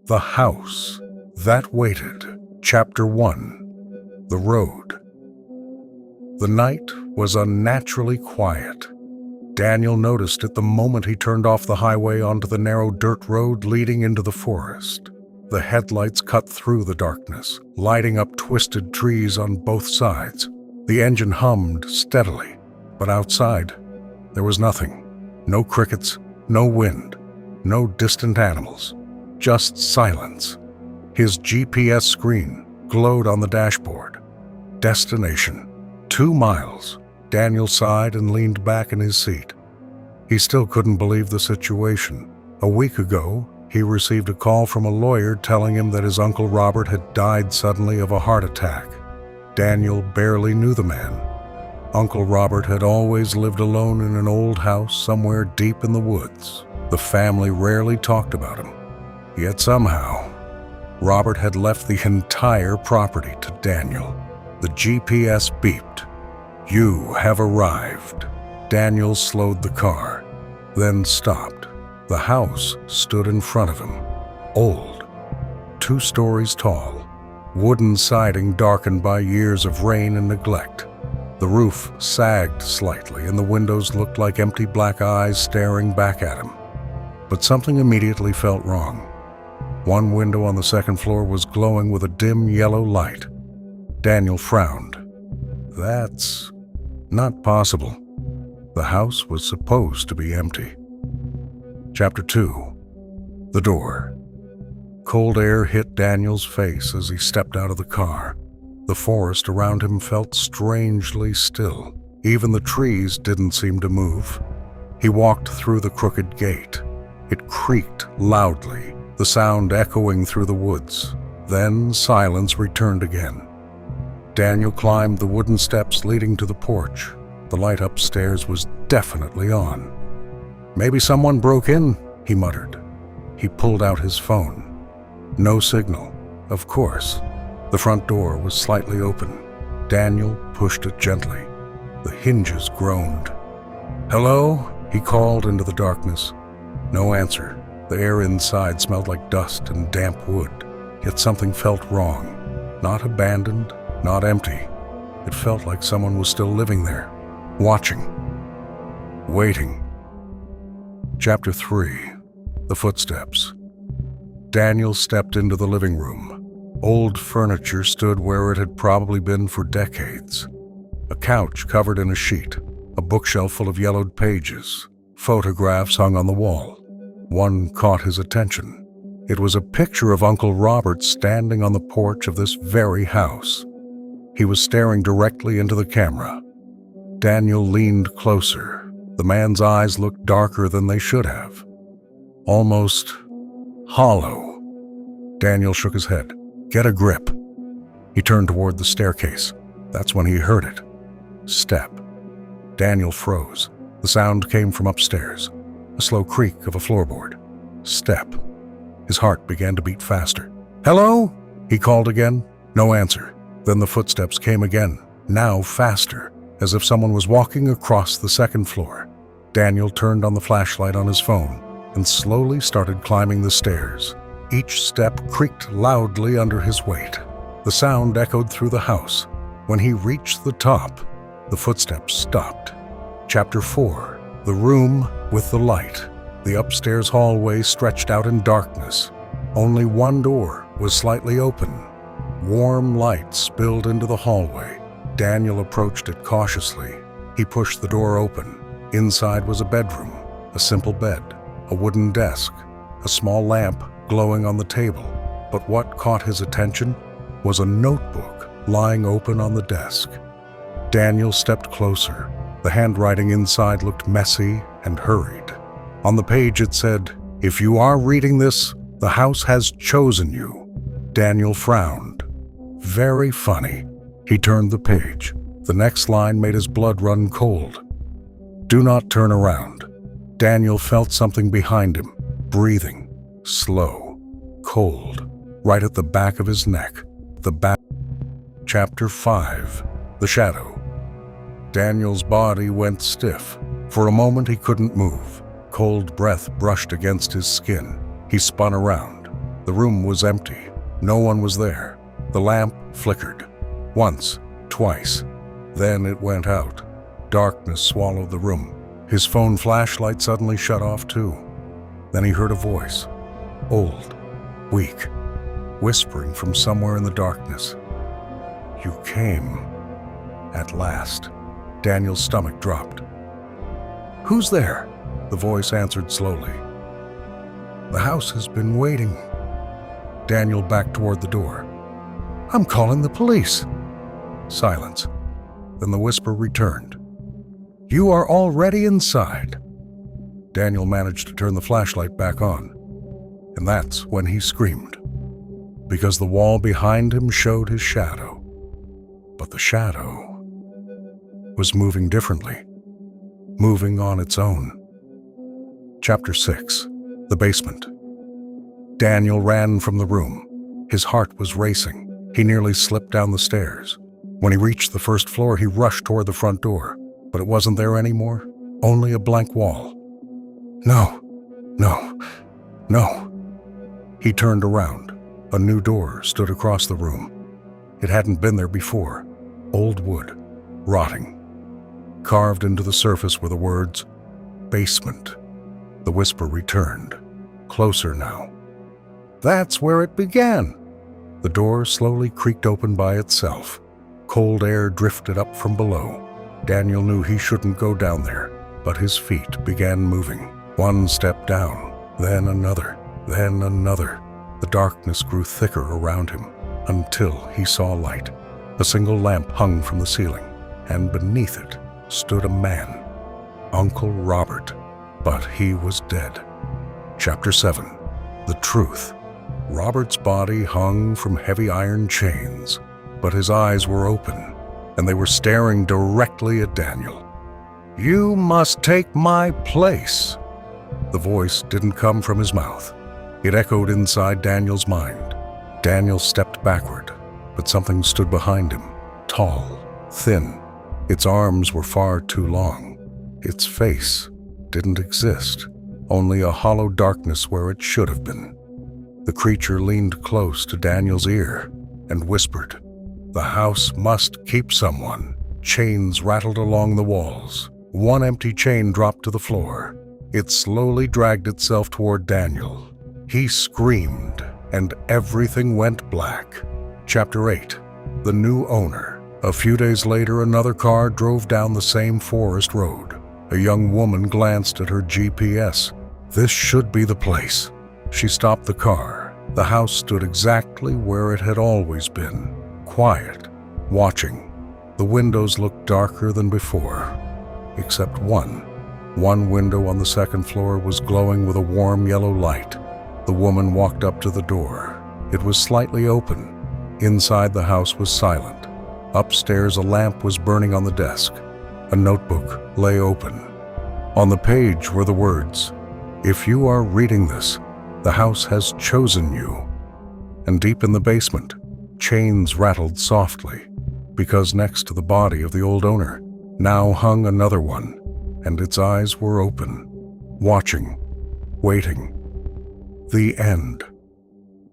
The House That Waited, Chapter 1. The Road. The night was unnaturally quiet. Daniel noticed it the moment he turned off the highway onto the narrow dirt road leading into the forest. The headlights cut through the darkness, lighting up twisted trees on both sides. The engine hummed steadily, but outside, there was nothing. No crickets, no wind, no distant animals. Just silence. His GPS screen glowed on the dashboard. Destination, 2 miles. Daniel sighed and leaned back in his seat. He still couldn't believe the situation. A week ago, he received a call from a lawyer telling him that his Uncle Robert had died suddenly of a heart attack. Daniel barely knew the man. Uncle Robert had always lived alone in an old house somewhere deep in the woods. The family rarely talked about him. Yet somehow, Robert had left the entire property to Daniel. The GPS beeped. "You have arrived." Daniel slowed the car, then stopped. The house stood in front of him. Old, 2 stories tall, wooden siding darkened by years of rain and neglect. The roof sagged slightly and the windows looked like empty black eyes staring back at him. But something immediately felt wrong. One window on the second floor was glowing with a dim yellow light. Daniel frowned. That's not possible. The house was supposed to be empty. Chapter 2. The Door. Cold air hit Daniel's face as he stepped out of the car. The forest around him felt strangely still. Even the trees didn't seem to move. He walked through the crooked gate. It creaked loudly, the sound echoing through the woods. Then silence returned again. Daniel climbed the wooden steps leading to the porch. The light upstairs was definitely on. "Maybe someone broke in," he muttered. He pulled out his phone. No signal, of course. The front door was slightly open. Daniel pushed it gently. The hinges groaned. "Hello?" he called into the darkness. No answer. The air inside smelled like dust and damp wood. Yet something felt wrong. Not abandoned, not empty. It felt like someone was still living there, watching, waiting. Chapter 3. The Footsteps. Daniel stepped into the living room. Old furniture stood where it had probably been for decades. A couch covered in a sheet, a bookshelf full of yellowed pages, photographs hung on the wall. One caught his attention. It was a picture of Uncle Robert standing on the porch of this very house. He was staring directly into the camera. Daniel leaned closer. The man's eyes looked darker than they should have. Almost hollow. Daniel shook his head. "Get a grip." He turned toward the staircase. That's when he heard it. Step. Daniel froze. The sound came from upstairs. A slow creak of a floorboard. Step. His heart began to beat faster. "Hello?" he called again. No answer. Then the footsteps came again, now faster, as if someone was walking across the second floor. Daniel turned on the flashlight on his phone and slowly started climbing the stairs. Each step creaked loudly under his weight. The sound echoed through the house. When he reached the top, the footsteps stopped. Chapter 4. The Room with the Light. The upstairs hallway stretched out in darkness. Only one door was slightly open. Warm light spilled into the hallway. Daniel approached it cautiously. He pushed the door open. Inside was a bedroom, a simple bed, a wooden desk, a small lamp glowing on the table. But what caught his attention was a notebook lying open on the desk. Daniel stepped closer. The handwriting inside looked messy and hurried. On the page it said, "If you are reading this, the house has chosen you." Daniel frowned. Very funny. He turned the page. The next line made his blood run cold. "Do not turn around." Daniel felt something behind him, breathing, slow, cold, right at the back of his neck. The back. Chapter 5. The Shadow. Daniel's body went stiff. For a moment he couldn't move. Cold breath brushed against his skin. He spun around. The room was empty. No one was there. The lamp flickered. Once, twice. Then it went out. Darkness swallowed the room. His phone flashlight suddenly shut off too. Then he heard a voice, old, weak, whispering from somewhere in the darkness. "You came." At last. Daniel's stomach dropped. "Who's there?" The voice answered slowly. "The house has been waiting." Daniel backed toward the door. "I'm calling the police." Silence. Then the whisper returned. "You are already inside." Daniel managed to turn the flashlight back on. And that's when he screamed. Because the wall behind him showed his shadow. But the shadow was moving differently. Moving on its own. Chapter 6. The Basement. Daniel ran from the room. His heart was racing. He nearly slipped down the stairs. When he reached the first floor, he rushed toward the front door. But it wasn't there anymore. Only a blank wall. No. He turned around. A new door stood across the room. It hadn't been there before. Old wood, rotting. Carved into the surface were the words, "Basement." The whisper returned. Closer now. That's where it began. The door slowly creaked open by itself. Cold air drifted up from below. Daniel knew he shouldn't go down there, but his feet began moving. One step down, then another, then another. The darkness grew thicker around him until he saw light. A single lamp hung from the ceiling, and beneath it stood a man, Uncle Robert, but he was dead. Chapter 7. The Truth. Robert's body hung from heavy iron chains, but his eyes were open, and they were staring directly at Daniel. "You must take my place." The voice didn't come from his mouth. It echoed inside Daniel's mind. Daniel stepped backward, but something stood behind him, tall, thin. Its arms were far too long. Its face didn't exist, only a hollow darkness where it should have been. The creature leaned close to Daniel's ear and whispered, "The house must keep someone." Chains rattled along the walls. One empty chain dropped to the floor. It slowly dragged itself toward Daniel. He screamed, and everything went black. Chapter 8. The New Owner. A few days later, another car drove down the same forest road. A young woman glanced at her GPS. This should be the place. She stopped the car. The house stood exactly where it had always been, quiet, watching. The windows looked darker than before, except one. One window on the second floor was glowing with a warm yellow light. The woman walked up to the door. It was slightly open. Inside the house was silent. Upstairs, a lamp was burning on the desk. A notebook lay open. On the page were the words, "If you are reading this, the house has chosen you." And deep in the basement, chains rattled softly, because next to the body of the old owner now hung another one, and its eyes were open, watching, waiting. The end.